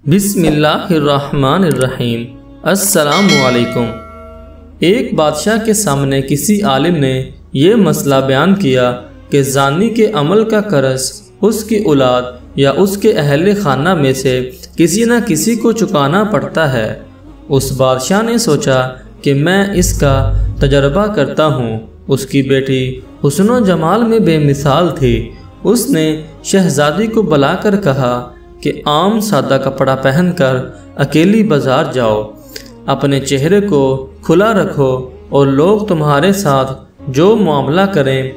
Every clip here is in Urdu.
بسم اللہ الرحمن الرحیم۔ السلام علیکم۔ ایک بادشاہ کے سامنے کسی عالم نے یہ مسئلہ بیان کیا کہ زانی کے عمل کا قرض اس کی اولاد یا اس کے اہل خانہ میں سے کسی نہ کسی کو چکانا پڑتا ہے۔ اس بادشاہ نے سوچا کہ میں اس کا تجربہ کرتا ہوں۔ اس کی بیٹی حسن و جمال میں بے مثال تھی۔ اس نے شہزادی کو بلا کر کہا کہ عام سادہ کپڑا پہن کر اکیلی بازار جاؤ، اپنے چہرے کو کھلا رکھو اور لوگ تمہارے ساتھ جو معاملہ کریں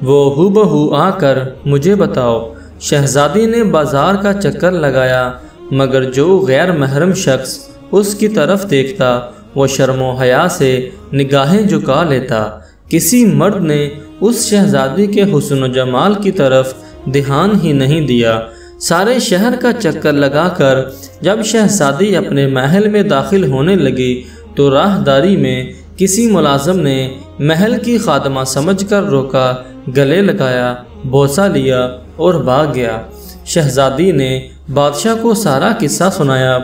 وہ ہو بہو آ کر مجھے بتاؤ۔ شہزادی نے بازار کا چکر لگایا، مگر جو غیر محرم شخص اس کی طرف دیکھتا وہ شرم و حیا سے نگاہیں جھکا لیتا۔ کسی مرد نے اس شہزادی کے حسن و جمال کی طرف دھیان ہی نہیں دیا۔ سارے شہر کا چکر لگا کر جب شہزادی اپنے محل میں داخل ہونے لگی تو راہداری میں کسی ملازم نے محل کی خادمہ سمجھ کر روکا، گلے لگایا، بوسہ لیا اور بھاگ گیا۔ شہزادی نے بادشاہ کو سارا قصہ سنایا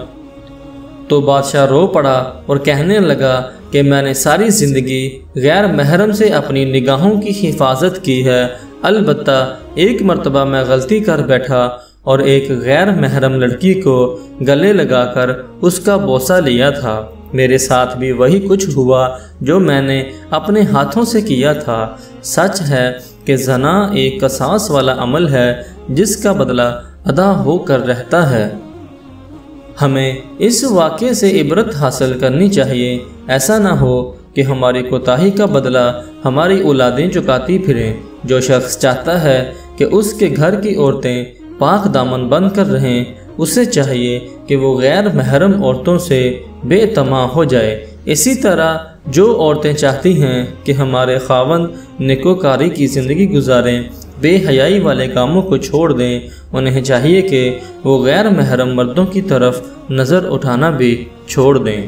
تو بادشاہ رو پڑا اور کہنے لگا کہ میں نے ساری زندگی غیر محرم سے اپنی نگاہوں کی حفاظت کی ہے، البتہ ایک مرتبہ میں غلطی کر بیٹھا اور ایک غیر محرم لڑکی کو گلے لگا کر اس کا بوسہ لیا تھا۔ میرے ساتھ بھی وہی کچھ ہوا جو میں نے اپنے ہاتھوں سے کیا تھا۔ سچ ہے کہ زنا ایک قصاص والا عمل ہے جس کا بدلہ ادا ہو کر رہتا ہے۔ ہمیں اس واقعے سے عبرت حاصل کرنی چاہیے، ایسا نہ ہو کہ ہماری کوتاہی کا بدلہ ہماری اولادیں چکاتی پھریں۔ جو شخص چاہتا ہے کہ اس کے گھر کی عورتیں پاک دامن بن کر رہیں، اسے چاہیے کہ وہ غیر محرم عورتوں سے بے طمع ہو جائے۔ اسی طرح جو عورتیں چاہتی ہیں کہ ہمارے خاوند نیکوکاری کی زندگی گزاریں، بے حیائی والے کاموں کو چھوڑ دیں، انہیں چاہیے کہ وہ غیر محرم مردوں کی طرف نظر اٹھانا بھی چھوڑ دیں۔